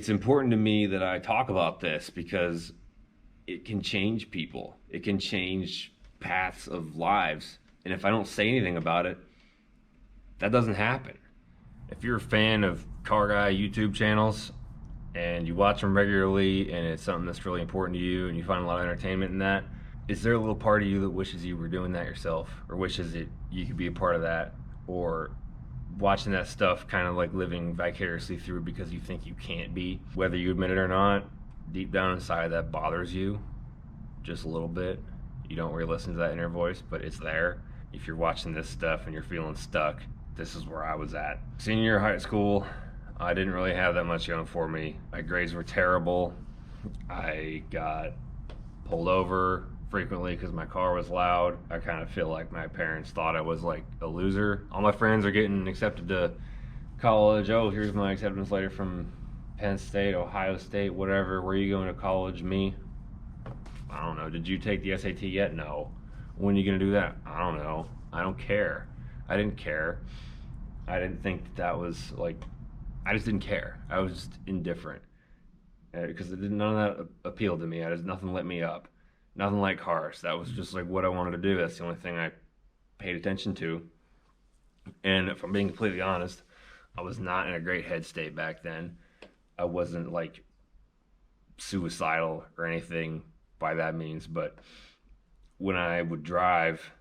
it's important to me that I talk about this because it can change people. It can change paths of lives. And if I don't say anything about it, that doesn't happen. If you're a fan of car guy YouTube channels and you watch them regularly and it's something that's really important to you and you find a lot of entertainment in that, is there a little part of you that wishes you were doing that yourself, or wishes that you could be a part of that, or watching that stuff kind of like living vicariously through because you think you can't be, whether you admit it or not? Deep down inside that bothers you just a little bit. You don't really listen to that inner voice, but it's there. If you're watching this stuff and you're feeling stuck, this is where I was at. Senior year of high school, I didn't really have that much going for me. My grades were terrible. I got pulled over frequently because my car was loud. I kind of feel like my parents thought I was like a loser. All my friends are getting accepted to college. Oh, here's my acceptance letter from Penn State, Ohio State, whatever. Where are you going to college? Me? I don't know. Did you take the SAT yet? No. When are you going to do that? I don't know. I don't care. I didn't care. I didn't think that was like, I just didn't care. I was just indifferent because none of that appealed to me. Nothing lit me up. Nothing like cars. That was just like what I wanted to do. That's the only thing I paid attention to. And if I'm being completely honest, I was not in a great head state back then. I wasn't like suicidal or anything by that means, but when I would drive,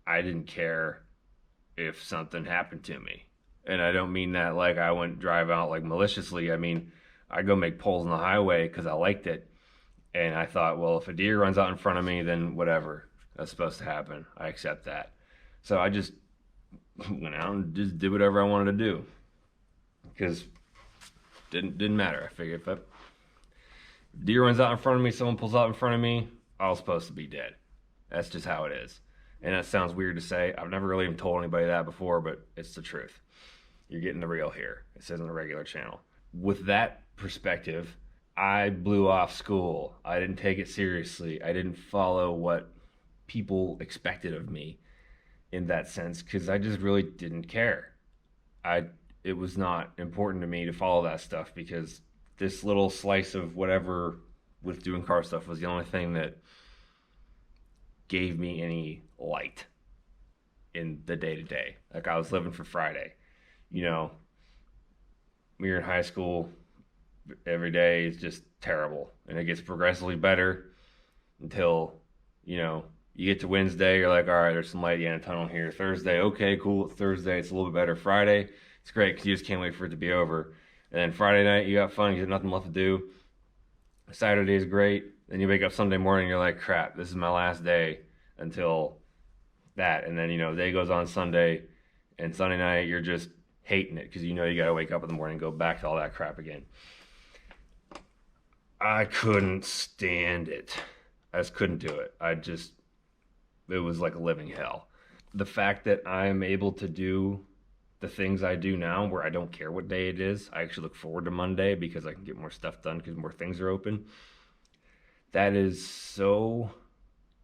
I didn't care if something happened to me. And I don't mean that like I wouldn't drive out like maliciously. I mean, I'd go make poles on the highway because I liked it. And I thought, well, if a deer runs out in front of me, then whatever. That's supposed to happen. I accept that. So I just went out and just did whatever I wanted to do. Because didn't matter. I figured if a deer runs out in front of me, someone pulls out in front of me, I was supposed to be dead. That's just how it is. And that sounds weird to say. I've never really even told anybody that before, but it's the truth. You're getting the real here. This isn't a regular channel. With that perspective, I blew off school. I didn't take it seriously. I didn't follow what people expected of me in that sense because I just really didn't care. It was not important to me to follow that stuff because this little slice of whatever with doing car stuff was the only thing that gave me any light in the day-to-day. Like I was living for Friday. You know, when you're in high school, every day is just terrible, and it gets progressively better until, you know, you get to Wednesday, you're like, all right, there's some light at the end of the tunnel here. Thursday, okay, cool. Thursday, it's a little bit better. Friday, it's great because you just can't wait for it to be over. And then Friday night, you got fun, you have nothing left to do. Saturday is great. Then you wake up Sunday morning, you're like, crap, this is my last day until that. And then, you know, day goes on Sunday, and Sunday night, you're just hating it because you know you got to wake up in the morning and go back to all that crap again. I couldn't stand it. I just couldn't do it. It was like a living hell. The fact that I'm able to do the things I do now where I don't care what day it is, I actually look forward to Monday because I can get more stuff done because more things are open. That is so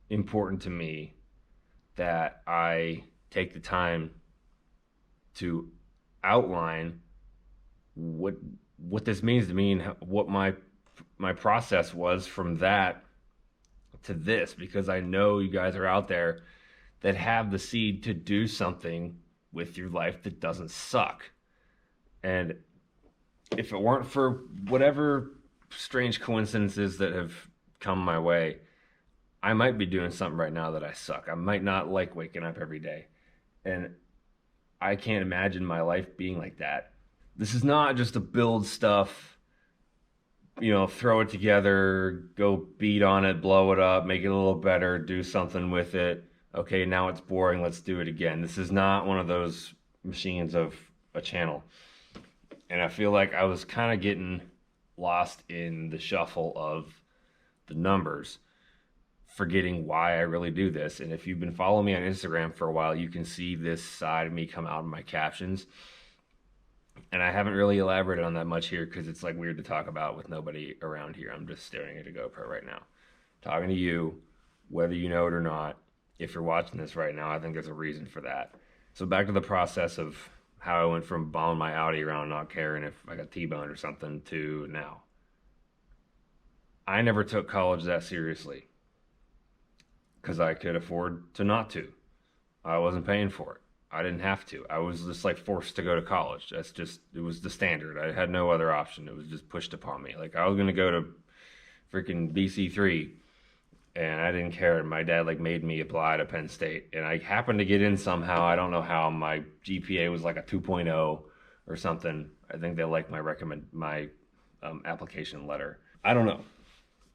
important to me that I take the time to outline what this means to me and what my process was from that to this, because I know you guys are out there that have the seed to do something with your life that doesn't suck. And if it weren't for whatever strange coincidences that have come my way, I might be doing something right now that I suck. I might not like waking up every day. And I can't imagine my life being like that. This is not just to build stuff, you know, throw it together, go beat on it, blow it up, make it a little better, do something with it. Okay, now it's boring, let's do it again. This is not one of those machines of a channel. And I feel like I was kind of getting lost in the shuffle of the numbers, forgetting why I really do this. And if you've been following me on Instagram for a while, you can see this side of me come out in my captions. And I haven't really elaborated on that much here because it's like weird to talk about with nobody around here. I'm just staring at a GoPro right now, talking to you, whether you know it or not. If you're watching this right now, I think there's a reason for that. So back to the process of how I went from bombing my Audi around not caring if I got T-boned or something to now. I never took college that seriously because I could afford to not to. I wasn't paying for it. I didn't have to. I was just like forced to go to college. That's just, it was the standard. I had no other option. It was just pushed upon me. Like I was going to go to freaking BC3 and I didn't care. My dad like made me apply to Penn State and I happened to get in somehow. I don't know how. My GPA was like a 2.0 or something. I think they liked my application letter. I don't know.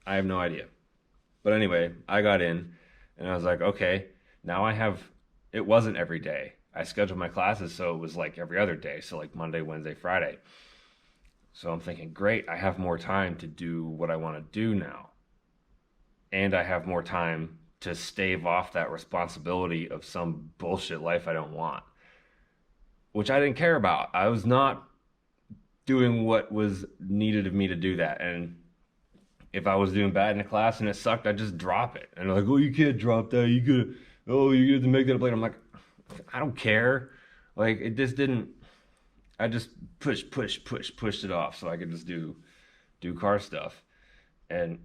I have no idea. But anyway, I got in and I was like, okay, now I have, it wasn't every day. I scheduled my classes so it was like every other day. So like Monday, Wednesday, Friday. So I'm thinking, great, I have more time to do what I want to do now. And I have more time to stave off that responsibility of some bullshit life I don't want, which I didn't care about. I was not doing what was needed of me to do that. And if I was doing bad in a class and it sucked, I'd just drop it. And they're like, oh, you can't drop that. You could, oh, you have to make that up later. I'm like, I don't care. Like, it just didn't, I just pushed it off so I could just do car stuff. And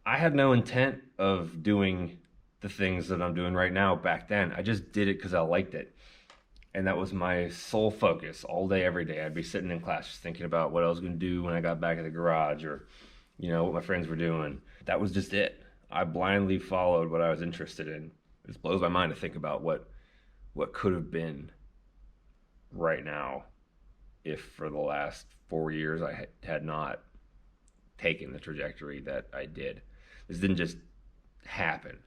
I had no intent of doing the things that I'm doing right now back then. I just did it because I liked it. And that was my sole focus all day, every day. I'd be sitting in class just thinking about what I was going to do when I got back at the garage or, you know, what my friends were doing. That was just it. I blindly followed what I was interested in. It just blows my mind to think about what could have been right now if for the last 4 years I had not taken the trajectory that I did. This didn't just happen.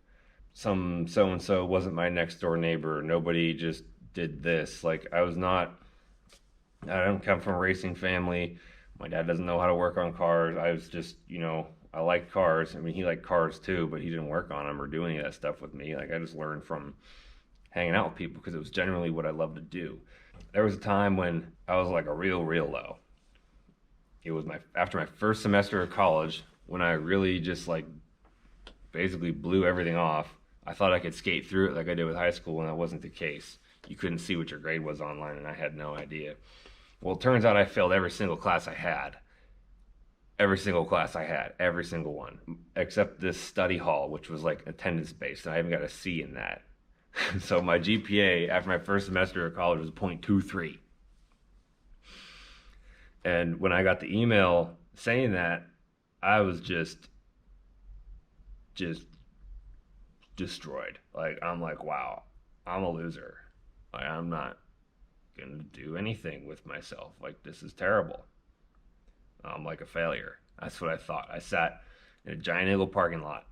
Some so-and-so wasn't my next door neighbor. Nobody just did this. Like I don't come from a racing family. My dad doesn't know how to work on cars. I was just, you know, I liked cars. I mean, he liked cars too, but he didn't work on them or do any of that stuff with me. Like I just learned from hanging out with people because it was generally what I loved to do. There was a time when I was like a real low. It was after my first semester of college when I really just like basically blew everything off. I thought I could skate through it like I did with high school, and that wasn't the case. You couldn't see what your grade was online, and I had no idea. Well, it turns out I failed every single class I had. Every single class I had, every single one, except this study hall, which was like attendance based, and I even got a C in that. So my GPA after my first semester of college was 0.23. And when I got the email saying that, I was just destroyed. Like, I'm like, wow, I'm a loser. Like, I'm not gonna do anything with myself. Like, this is terrible. I'm like a failure. That's what I thought. I sat in a Giant Eagle parking lot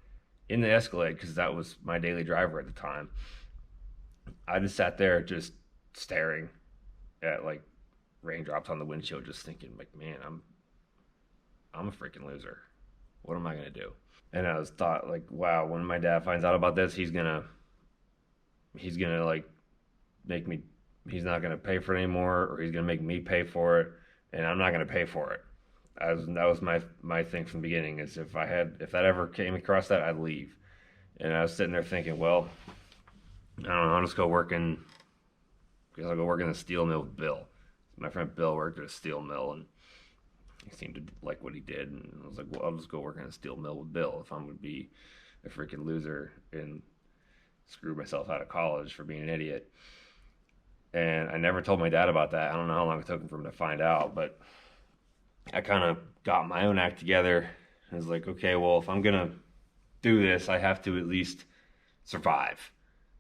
in the Escalade because that was my daily driver at the time. I just sat there just staring at like raindrops on the windshield, just thinking like, man, I'm a freaking loser. What am I gonna do? And I was thought like, wow, when my dad finds out about this, he's gonna like make me, he's not gonna pay for it anymore, or he's gonna make me pay for it, and I'm not gonna pay for it. That was my thing from the beginning, is if that ever came across that, I'd leave. And I was sitting there thinking, well, I don't know, I'll just go work in, because I'll go work in the steel mill with Bill. My friend Bill worked at a steel mill, and he seemed to like what he did, and I was like, well, I'll just go work in a steel mill with Bill if I'm going to be a freaking loser and screw myself out of college for being an idiot. And I never told my dad about that. I don't know how long it took for him to find out, but I kind of got my own act together. I was like, okay, well, if I'm going to do this, I have to at least survive,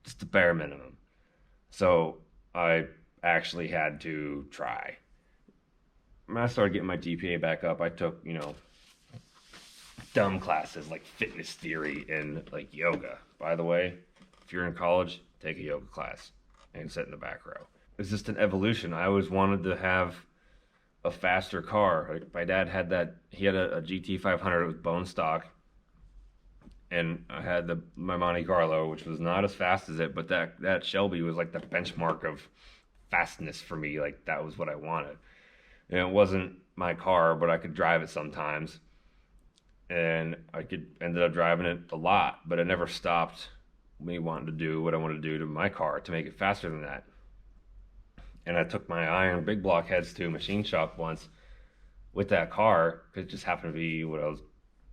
just the bare minimum. So I actually had to try. When I started getting my GPA back up, I took, you know, dumb classes like fitness theory and like yoga. By the way, if you're in college, take a yoga class and sit in the back row. It's just an evolution. I always wanted to have a faster car. Like my dad had that, he had a GT 500 with bone stock, and I had my Monte Carlo, which was not as fast as it, but that Shelby was like the benchmark of fastness for me. Like that was what I wanted. And it wasn't my car, but I could drive it sometimes. And ended up driving it a lot, but it never stopped me wanting to do what I wanted to do to my car to make it faster than that. And I took my iron big block heads to a machine shop once with that car because it just happened to be what I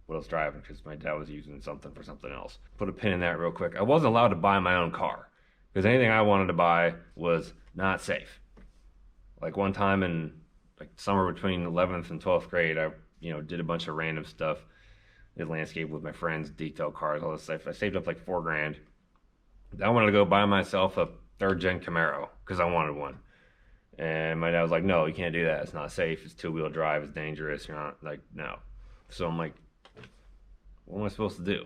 was driving because my dad was using something for something else. Put a pin in that real quick. I wasn't allowed to buy my own car because anything I wanted to buy was not safe. Like one time in like summer between 11th and 12th grade, I did a bunch of random stuff, did landscape with my friends, detail cars, all this stuff. I saved up like $4,000. I wanted to go buy myself a third gen Camaro because I wanted one. And my dad was like, "No, you can't do that. It's not safe. It's two-wheel drive. It's dangerous. You're not like no." So I'm like, "What am I supposed to do?"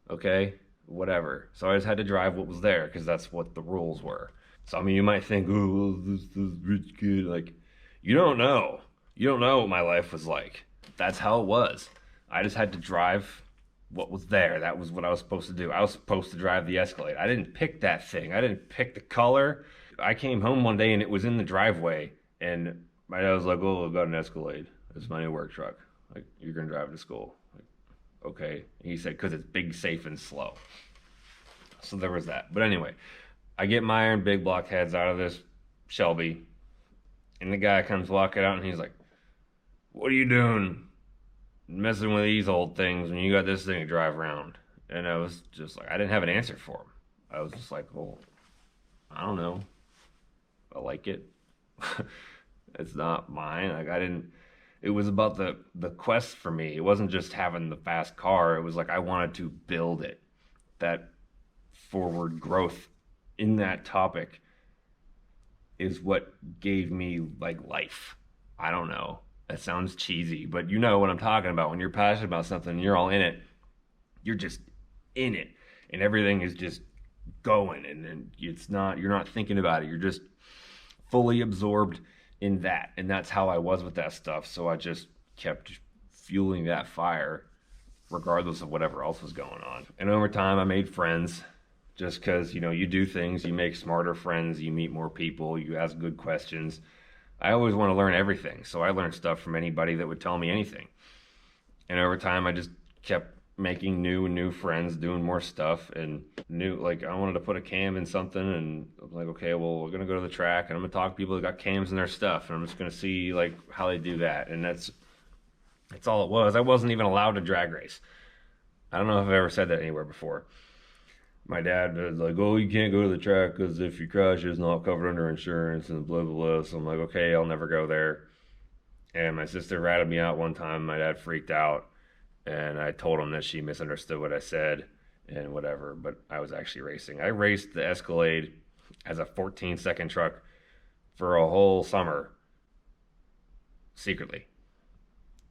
Okay, whatever. So I just had to drive what was there because that's what the rules were. So I mean, you might think, "Oh, well, this rich kid." Like, you don't know. You don't know what my life was like. That's how it was. I just had to drive what was there. That was what I was supposed to do. I was supposed to drive the Escalade. I didn't pick that thing. I didn't pick the color. I came home one day and it was in the driveway, and my dad was like, "Oh, I got an Escalade. It's my new work truck. Like, you're gonna drive it to school." Like, okay. And he said, "Because it's big, safe, and slow." So there was that. But anyway, I get my iron big block heads out of this Shelby, and the guy comes walking out and he's like, "What are you doing messing with these old things when you got this thing to drive around?" And I was just like, I didn't have an answer for him. I was just like, "Well, I don't know. I like it." It's not mine. Like I didn't. It was about the quest for me. It wasn't just having the fast car. It was like I wanted to build it. That forward growth in that topic is what gave me like life. I don't know. That sounds cheesy, but you know what I'm talking about. When you're passionate about something and you're all in it, you're just in it, and everything is just going, and you're not thinking about it. You're just fully absorbed in that, and that's how I was with that stuff. So I just kept fueling that fire regardless of whatever else was going on. And over time I made friends just because you do things, you make smarter friends, you meet more people, you ask good questions. I always want to learn everything, so I learned stuff from anybody that would tell me anything. And over time I just kept making new friends, doing more stuff, and like I wanted to put a cam in something, and I'm like, okay, well, we're gonna go to the track and I'm gonna talk to people that got cams in their stuff, and I'm just gonna see like how they do that. And that's all it was. I wasn't even allowed to drag race. I don't know if I've ever said that anywhere before. My dad was like, "Oh, you can't go to the track because if you crash, it's not covered under insurance," and blah blah blah. So I'm like, okay, I'll never go there. And my sister ratted me out one time. My dad freaked out, and I told him that she misunderstood what I said and whatever, but I was actually racing. I raced the Escalade as a 14-second truck for a whole summer secretly.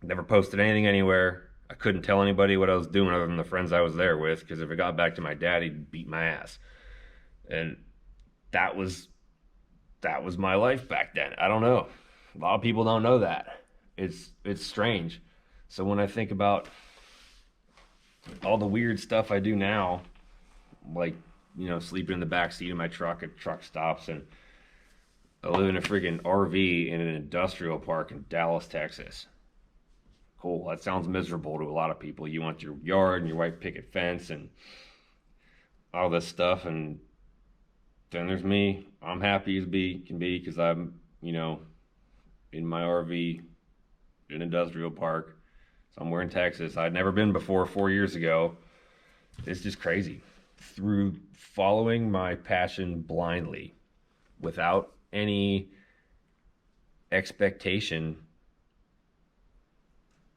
Never posted anything anywhere. I couldn't tell anybody what I was doing other than the friends I was there with, because if it got back to my dad, he'd beat my ass. And that was my life back then. I don't know. A lot of people don't know that. It's strange. So when I think about all the weird stuff I do now, like, sleeping in the back seat of my truck at truck stops, and I live in a freaking RV in an industrial park in Dallas, Texas. Cool. That sounds miserable to a lot of people. You want your yard and your white picket fence and all this stuff, and then there's me. I'm happy as can be because I'm, in my RV in an industrial park somewhere in Texas. I'd never been before 4 years ago. It's just crazy. Through following my passion blindly without any expectation,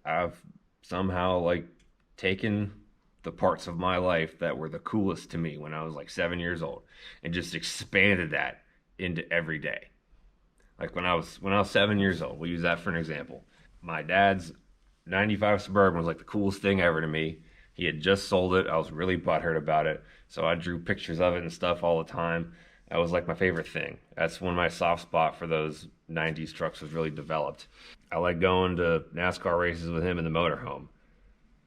I've somehow like taken the parts of my life that were the coolest to me when I was like 7 years old and just expanded that into every day. Like when I was 7 years old, we'll use that for an example. My dad's 95 Suburban was like the coolest thing ever to me. He had just sold it. I was really butthurt about it. So I drew pictures of it and stuff all the time. That was like my favorite thing. That's when my soft spot for those 90s trucks was really developed. I like going to NASCAR races with him in the motorhome.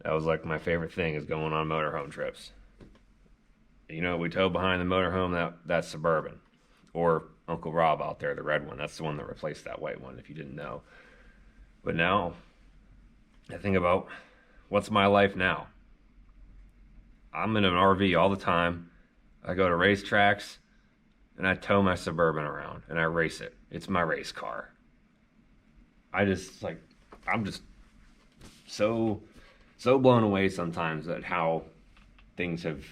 That was like my favorite thing, is going on motorhome trips. We tow behind the motorhome, that's Suburban. Or Uncle Rob out there, the red one. That's the one that replaced that white one, if you didn't know. But now, I think about what's my life now. I'm in an RV all the time. I go to racetracks. and I tow my Suburban around and I race it. It's my race car. I'm just so blown away sometimes at how things have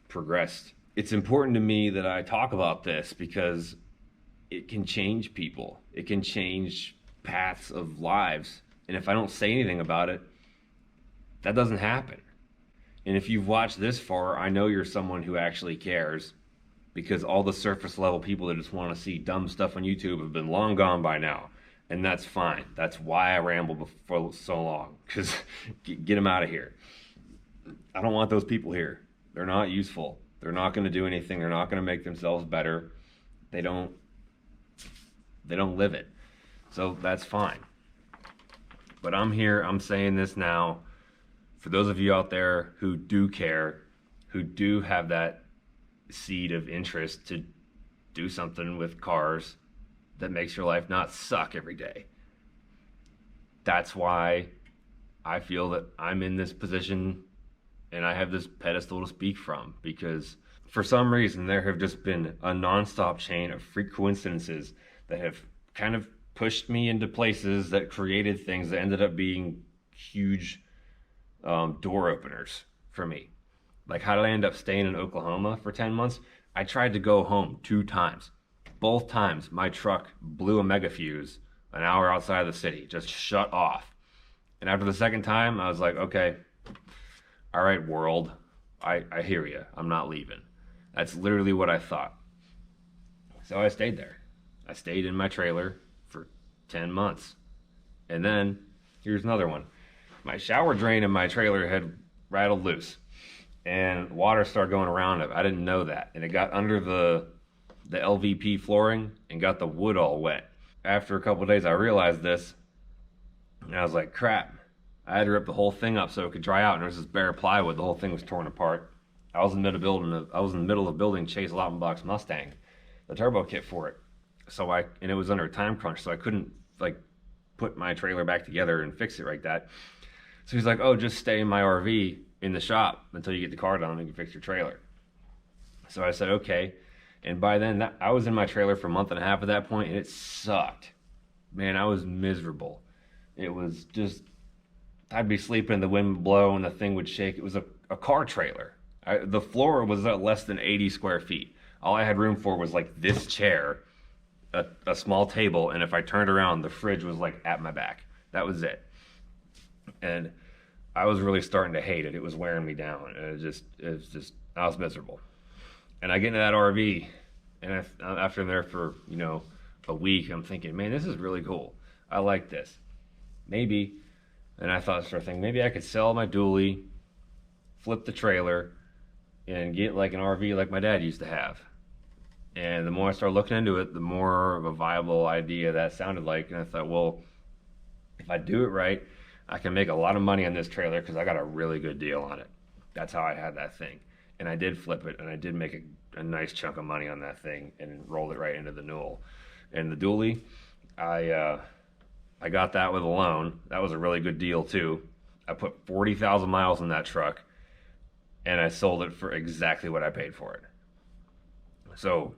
progressed. It's important to me that I talk about this because it can change people. It can change paths of lives. And if I don't say anything about it, that doesn't happen. And if you've watched this far, I know you're someone who actually cares, because all the surface level people that just want to see dumb stuff on YouTube have been long gone by now. And that's fine. That's why I ramble for so long, because get them out of here. I don't want those people here. They're not useful. They're not going to do anything. They're not going to make themselves better. They don't live it. So that's fine. But I'm here, I'm saying this now for those of you out there who do care, who do have that seed of interest to do something with cars that makes your life not suck every day. That's why I feel that I'm in this position and I have this pedestal to speak from, because for some reason there have just been a nonstop chain of freak coincidences that have kind of pushed me into places that created things that ended up being huge door openers for me. Like, how did I end up staying in Oklahoma for 10 months? I tried to go home 2 times. Both times my truck blew a mega fuse an hour outside of the city, just shut off. And after the second time, I was like, okay, all right, world, I hear you. I'm not leaving. That's literally what I thought. So I stayed there. I stayed in my trailer for 10 months. And then, here's another one. My shower drain in my trailer had rattled loose, and water started going around it. I didn't know that. And it got under the LVP flooring and got the wood all wet. After a couple of days, I realized this, and I was like, crap. I had to rip the whole thing up so it could dry out, and there was this bare plywood. The whole thing was torn apart. I was in the middle of building Chase Lautenbach's Mustang, the turbo kit for it. And it was under a time crunch, so I couldn't put my trailer back together and fix it like that. So he's like, oh, just stay in my RV in the shop until you get the car done and you can fix your trailer. So I said, okay. And by then, I was in my trailer for a month and a half at that point, and it sucked. Man, I was miserable. It was just, I'd be sleeping, the wind would blow, and the thing would shake. It was a car trailer. The floor was less than 80 square feet. All I had room for was like this chair, a small table, and if I turned around, the fridge was like at my back. That was it. And I was really starting to hate it. It was wearing me down. And I was miserable. And I get into that RV, and after I'm there for, a week, I'm thinking, man, this is really cool. I like this. Maybe, and I thought, sort of thing, maybe I could sell my dually, flip the trailer, and get like an RV like my dad used to have. And the more I started looking into it, the more of a viable idea that sounded like. And I thought, well, if I do it right, I can make a lot of money on this trailer because I got a really good deal on it. That's how I had that thing. And I did flip it, and I did make a nice chunk of money on that thing and rolled it right into the Newell. And the dually, I got that with a loan. That was a really good deal too. I put 40,000 miles in that truck, and I sold it for exactly what I paid for it. So,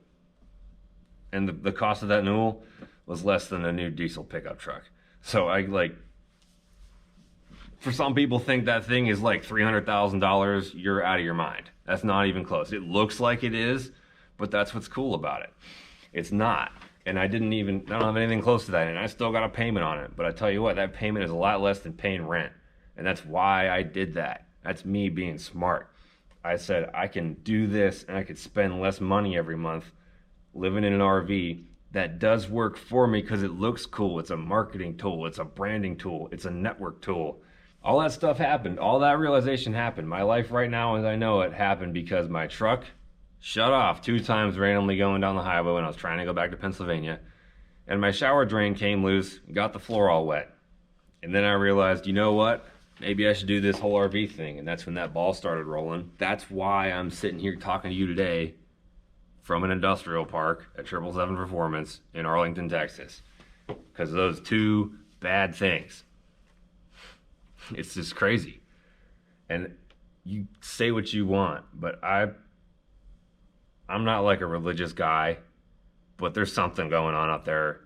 and the cost of that Newell was less than a new diesel pickup truck. So for some people think that thing is like $300,000, you're out of your mind. That's not even close. It looks like it is, but that's what's cool about it. It's not. And I don't have anything close to that, and I still got a payment on it. But I tell you what, that payment is a lot less than paying rent. And that's why I did that. That's me being smart. I said, I can do this, and I could spend less money every month living in an RV that does work for me because it looks cool. It's a marketing tool. It's a branding tool. It's a network tool. All that stuff happened. All that realization happened. My life right now, as I know it, happened because my truck shut off 2 times randomly going down the highway when I was trying to go back to Pennsylvania. And my shower drain came loose, got the floor all wet. And then I realized, you know what? Maybe I should do this whole RV thing. And that's when that ball started rolling. That's why I'm sitting here talking to you today from an industrial park at 777 Performance in Arlington, Texas. Because of those 2 bad things. It's just crazy. And you say what you want, but I'm I'm not like a religious guy, but there's something going on out there.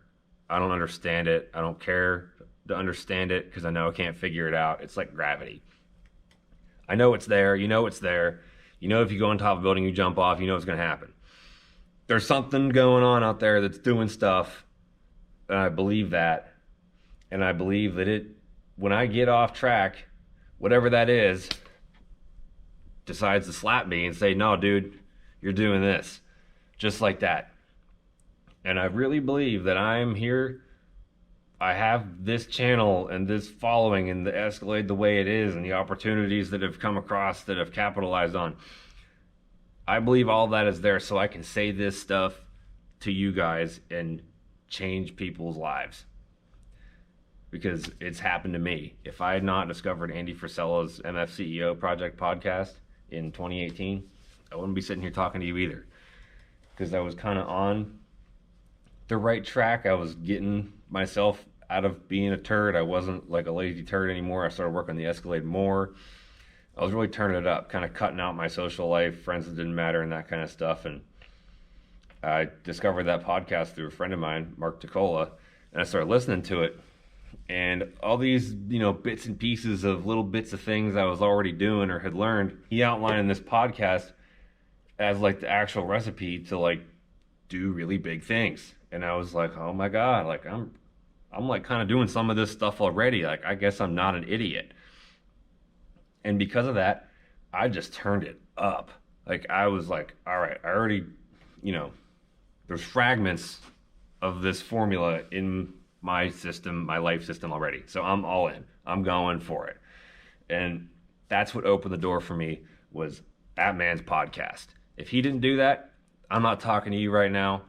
I don't understand it. I don't care to understand it because I know I can't figure it out. It's like gravity. I know it's there. You know it's there. You know if you go on top of a building, you jump off, you know what's going to happen. There's something going on out there that's doing stuff, and I believe that. And I believe that when I get off track, whatever that is, decides to slap me and say, no, dude, you're doing this. Just like that. And I really believe that I'm here. I have this channel and this following and the Escalade the way it is and the opportunities that have come across that have capitalized on. I believe all that is there so I can say this stuff to you guys and change people's lives. Because it's happened to me. If I had not discovered Andy Frisella's MF CEO Project podcast in 2018, I wouldn't be sitting here talking to you either. Because I was kind of on the right track. I was getting myself out of being a turd. I wasn't like a lazy turd anymore. I started working the Escalade more. I was really turning it up, kind of cutting out my social life, friends that didn't matter and that kind of stuff. And I discovered that podcast through a friend of mine, Mark Ticola, and I started listening to it. And all these, bits and pieces of little bits of things I was already doing or had learned, he outlined in this podcast as like the actual recipe to like do really big things. And I was like, oh my God, like I'm like kind of doing some of this stuff already. Like, I guess I'm not an idiot. And because of that, I just turned it up. Like, I was like, all right, I already, there's fragments of this formula in my system, my life system already. So I'm all in. I'm going for it. And that's what opened the door for me was that man's podcast. If he didn't do that, I'm not talking to you right now.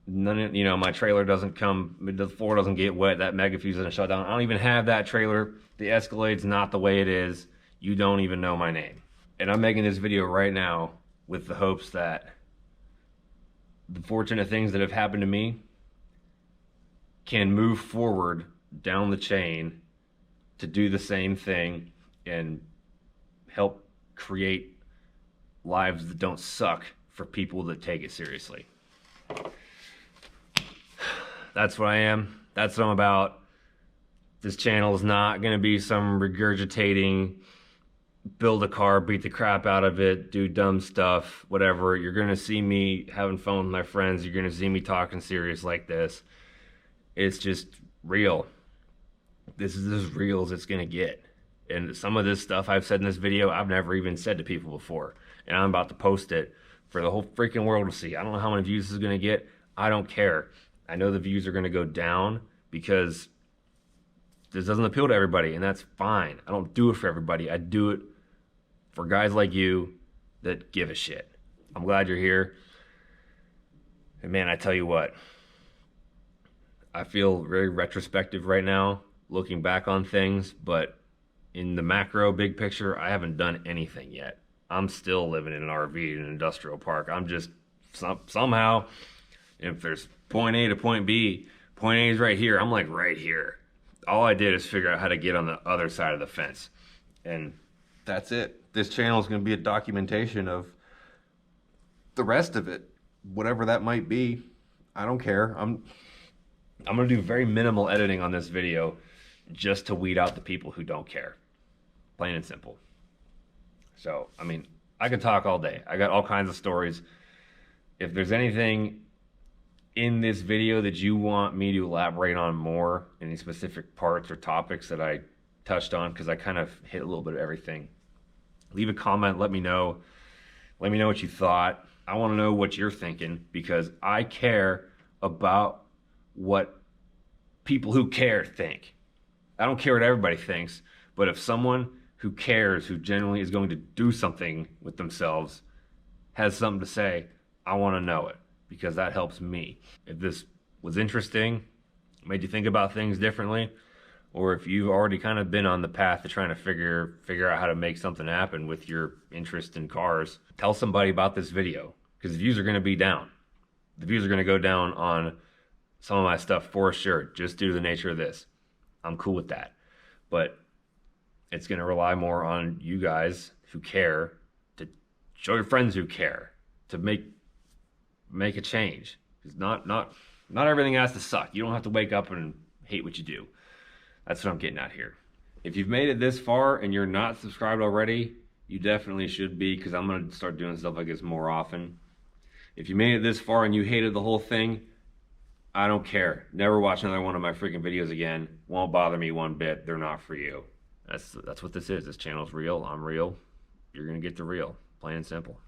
None of, my trailer doesn't come, the floor doesn't get wet, that mega fuse doesn't shut down. I don't even have that trailer. The Escalade's not the way it is. You don't even know my name. And I'm making this video right now with the hopes that the fortunate things that have happened to me can move forward down the chain to do the same thing and help create lives that don't suck for people that take it seriously. That's what I am. That's what I'm about. This channel is not going to be some regurgitating, build a car, beat the crap out of it, do dumb stuff, whatever. You're going to see me having fun with my friends. You're going to see me talking serious like this. It's just real. This is as real as it's going to get. And some of this stuff I've said in this video, I've never even said to people before. And I'm about to post it for the whole freaking world to see. I don't know how many views this is going to get. I don't care. I know the views are going to go down because this doesn't appeal to everybody, and that's fine. I don't do it for everybody. I do it for guys like you that give a shit. I'm glad you're here. And man, I tell you what, I feel very retrospective right now, looking back on things, but in the macro, big picture, I haven't done anything yet. I'm still living in an RV in an industrial park. I'm just somehow, if there's point A to point B, point A is right here. I'm like right here. All I did is figure out how to get on the other side of the fence. And that's it. This channel is going to be a documentation of the rest of it. Whatever that might be. I don't care. I'm going to do very minimal editing on this video just to weed out the people who don't care. Plain and simple. So, I mean, I could talk all day. I got all kinds of stories. If there's anything in this video that you want me to elaborate on more, any specific parts or topics that I touched on, because I kind of hit a little bit of everything, leave a comment. Let me know what you thought. I want to know what you're thinking, because I care about what people who care think. I don't care what everybody thinks, but if someone who cares, who genuinely is going to do something with themselves, has something to say, I want to know it, because that helps me. If this was interesting, made you think about things differently, or if you've already kind of been on the path to trying to figure out how to make something happen with your interest in cars, tell somebody about this video, because the views are going to be down. The views are going to go down on some of my stuff for sure, just due to the nature of this. I'm cool with that. But it's going to rely more on you guys who care, to show your friends who care, to make make a change. It's not everything has to suck. You don't have to wake up and hate what you do. That's what I'm getting at here. If you've made it this far and you're not subscribed already, you definitely should be, because I'm going to start doing stuff like this more often. If you made it this far and you hated the whole thing, I don't care. Never watch another one of my freaking videos again. Won't bother me one bit. They're not for you. That's what this is. This channel's real. I'm real. You're going to get the real. Plain and simple.